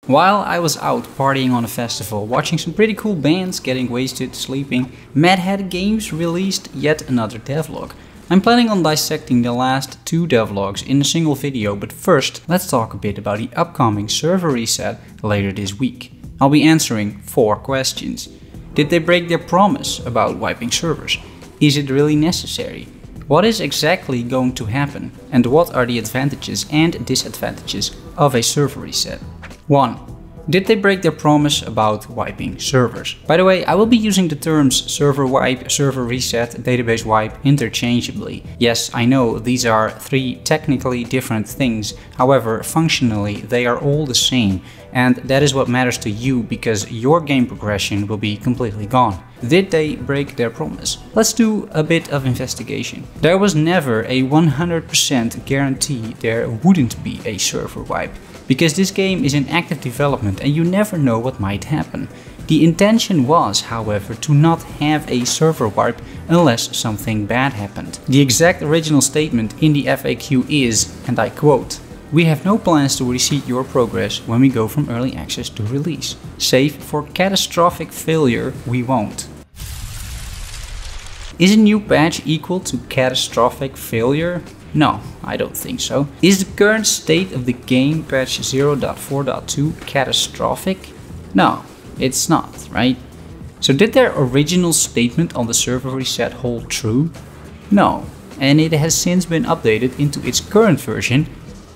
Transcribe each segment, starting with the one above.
While I was out partying on a festival, watching some pretty cool bands, getting wasted, sleeping, Mad Hat Games released yet another devlog. I'm planning on dissecting the last 2 devlogs in a single video, but first let's talk a bit about the upcoming server reset later this week. I'll be answering 4 questions. Did they break their promise about wiping servers? Is it really necessary? What is exactly going to happen? And what are the advantages and disadvantages of a server reset? 1. Did they break their promise about wiping servers? By the way, I will be using the terms server wipe, server reset, database wipe interchangeably. Yes, I know these are 3 technically different things, however, functionally they are all the same, and that is what matters to you because your game progression will be completely gone. Did they break their promise? Let's do a bit of investigation. There was never a 100% guarantee there wouldn't be a server wipe, because this game is in active development and you never know what might happen. The intention was, however, to not have a server wipe unless something bad happened. The exact original statement in the FAQ is, and I quote, "We have no plans to reset your progress when we go from early access to release. Save for catastrophic failure, we won't." Is a new patch equal to catastrophic failure? No, I don't think so. Is the current state of the game, patch 0.4.2, catastrophic? No, it's not, right? So did their original statement on the server reset hold true? No, and it has since been updated into its current version,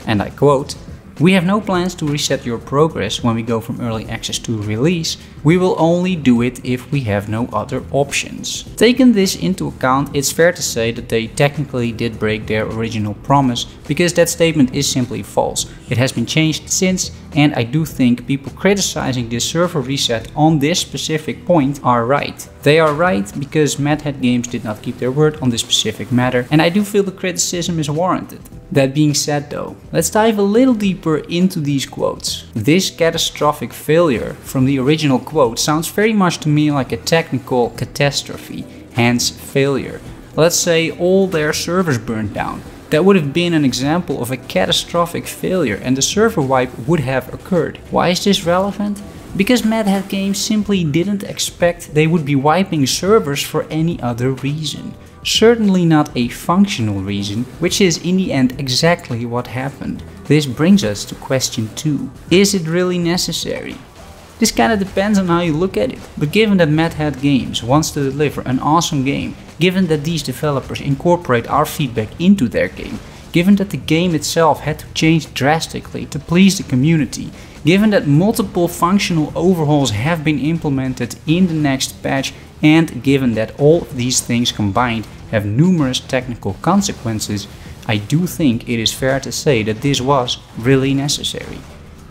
and I quote, "We have no plans to reset your progress when we go from early access to release. We will only do it if we have no other options." Taking this into account, it's fair to say that they technically did break their original promise, because that statement is simply false. It has been changed since, and I do think people criticizing this server reset on this specific point are right. They are right because Mad Hat Games did not keep their word on this specific matter, and I do feel the criticism is warranted. That being said though, let's dive a little deeper into these quotes. This catastrophic failure from the original quote sounds very much to me like a technical catastrophe, hence failure. Let's say all their servers burned down. That would have been an example of a catastrophic failure and the server wipe would have occurred. Why is this relevant? Because Mad Hat Games simply didn't expect they would be wiping servers for any other reason. Certainly not a functional reason, which is in the end exactly what happened. This brings us to question 2. Is it really necessary? This kinda depends on how you look at it, but given that Mad Hat Games wants to deliver an awesome game, given that these developers incorporate our feedback into their game, given that the game itself had to change drastically to please the community, given that multiple functional overhauls have been implemented in the next patch, and given that all of these things combined have numerous technical consequences, I do think it is fair to say that this was really necessary.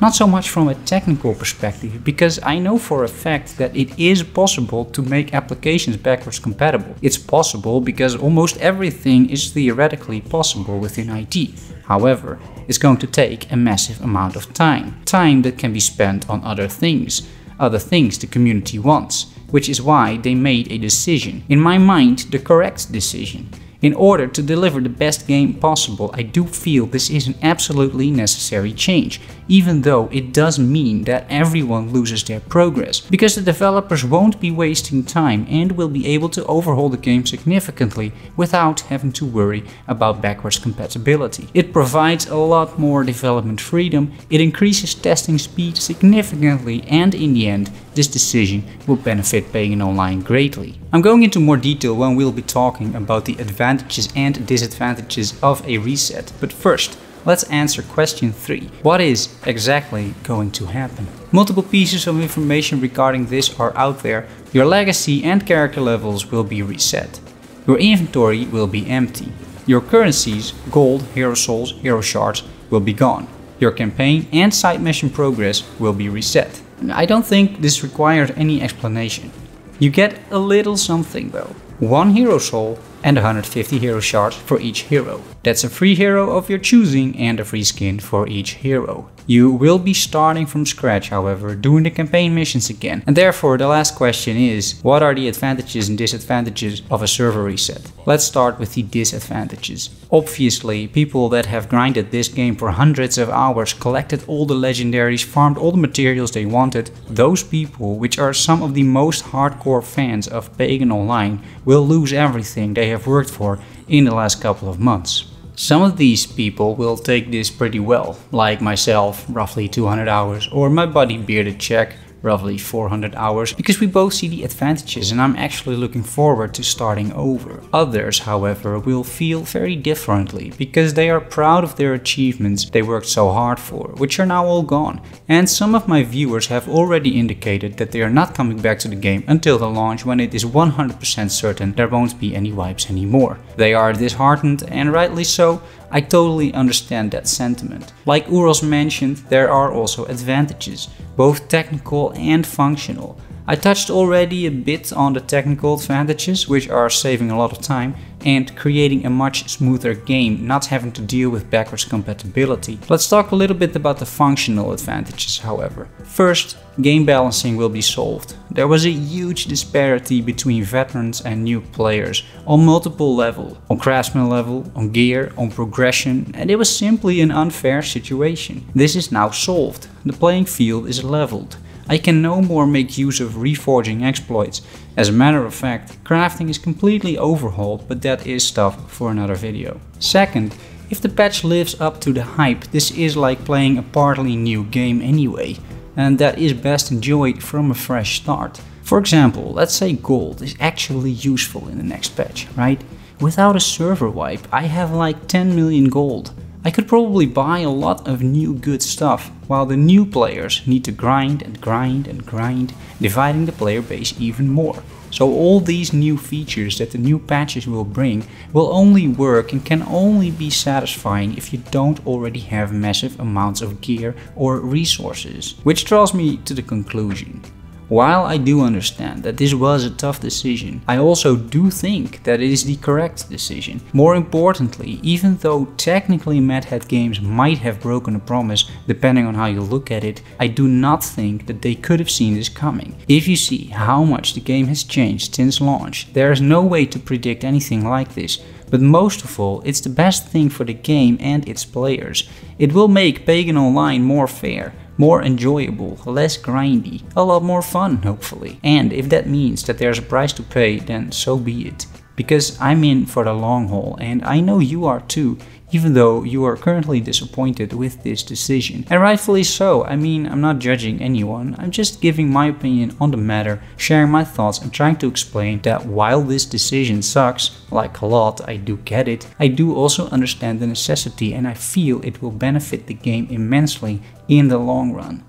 Not so much from a technical perspective, because I know for a fact that it is possible to make applications backwards compatible. It's possible because almost everything is theoretically possible within IT. However, it's going to take a massive amount of time. Time that can be spent on other things the community wants. Which is why they made a decision, in my mind the correct decision. In order to deliver the best game possible, I do feel this is an absolutely necessary change, even though it does mean that everyone loses their progress, because the developers won't be wasting time and will be able to overhaul the game significantly without having to worry about backwards compatibility. It provides a lot more development freedom, it increases testing speed significantly, and in the end, this decision will benefit Pagan Online greatly. I'm going into more detail when we'll be talking about the advantages and disadvantages of a reset, but first, let's answer question 3. What is exactly going to happen? Multiple pieces of information regarding this are out there. Your legacy and character levels will be reset. Your inventory will be empty. Your currencies, gold, hero souls, hero shards, will be gone. Your campaign and side mission progress will be reset. I don't think this requires any explanation. You get a little something though. 1 hero soul, and 150 hero shards for each hero. That's a free hero of your choosing and a free skin for each hero. You will be starting from scratch, however, doing the campaign missions again. And therefore the last question is, what are the advantages and disadvantages of a server reset? Let's start with the disadvantages. Obviously, people that have grinded this game for hundreds of hours, collected all the legendaries, farmed all the materials they wanted, those people, which are some of the most hardcore fans of Pagan Online, will lose everything they have worked for in the last couple of months. Some of these people will take this pretty well, like myself, roughly 200 hours, or my buddy BeardedCheg, roughly 400 hours, because we both see the advantages and I'm actually looking forward to starting over. Others, however, will feel very differently, because they are proud of their achievements they worked so hard for, which are now all gone. And some of my viewers have already indicated that they are not coming back to the game until the launch, when it is 100% certain there won't be any wipes anymore. They are disheartened, and rightly so. I totally understand that sentiment. Like Uros mentioned, there are also advantages, both technical and functional. I touched already a bit on the technical advantages, which are saving a lot of time and creating a much smoother game, not having to deal with backwards compatibility. Let's talk a little bit about the functional advantages, however. First, game balancing will be solved. There was a huge disparity between veterans and new players on multiple levels, on craftsman level, on gear, on progression, and it was simply an unfair situation. This is now solved. The playing field is leveled. I can no more make use of reforging exploits. As a matter of fact, crafting is completely overhauled, but that is stuff for another video. Second, if the patch lives up to the hype, this is like playing a partly new game anyway, and that is best enjoyed from a fresh start. For example, let's say gold is actually useful in the next patch, right? Without a server wipe, I have like 10 million gold. I could probably buy a lot of new good stuff, while the new players need to grind and grind and grind, dividing the player base even more. So all these new features that the new patches will bring will only work and can only be satisfying if you don't already have massive amounts of gear or resources. Which draws me to the conclusion. While I do understand that this was a tough decision, I also do think that it is the correct decision. More importantly, even though technically Mad Hat Games might have broken a promise, depending on how you look at it, I do not think that they could have seen this coming. If you see how much the game has changed since launch, there is no way to predict anything like this. But most of all, it's the best thing for the game and its players. It will make Pagan Online more fair, more enjoyable, less grindy, a lot more fun hopefully. And if that means that there's a price to pay, then so be it. Because I'm in for the long haul, and I know you are too, even though you are currently disappointed with this decision. And rightfully so. I mean, I'm not judging anyone, I'm just giving my opinion on the matter, sharing my thoughts and trying to explain that while this decision sucks, like a lot, I do get it, I do also understand the necessity and I feel it will benefit the game immensely in the long run.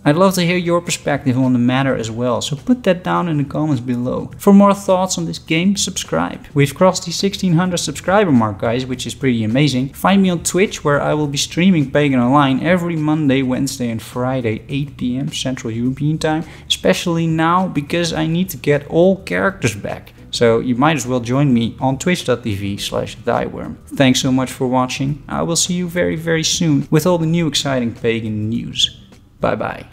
I'd love to hear your perspective on the matter as well, so put that down in the comments below. For more thoughts on this game, subscribe. We've crossed the 1600 subscriber mark, guys, which is pretty amazing. Find me on Twitch, where I will be streaming Pagan Online every Monday, Wednesday and Friday, 8 PM Central European Time. Especially now, because I need to get all characters back. So you might as well join me on twitch.tv/Thyworm. Thanks so much for watching. I will see you very soon with all the new exciting Pagan news. Bye bye.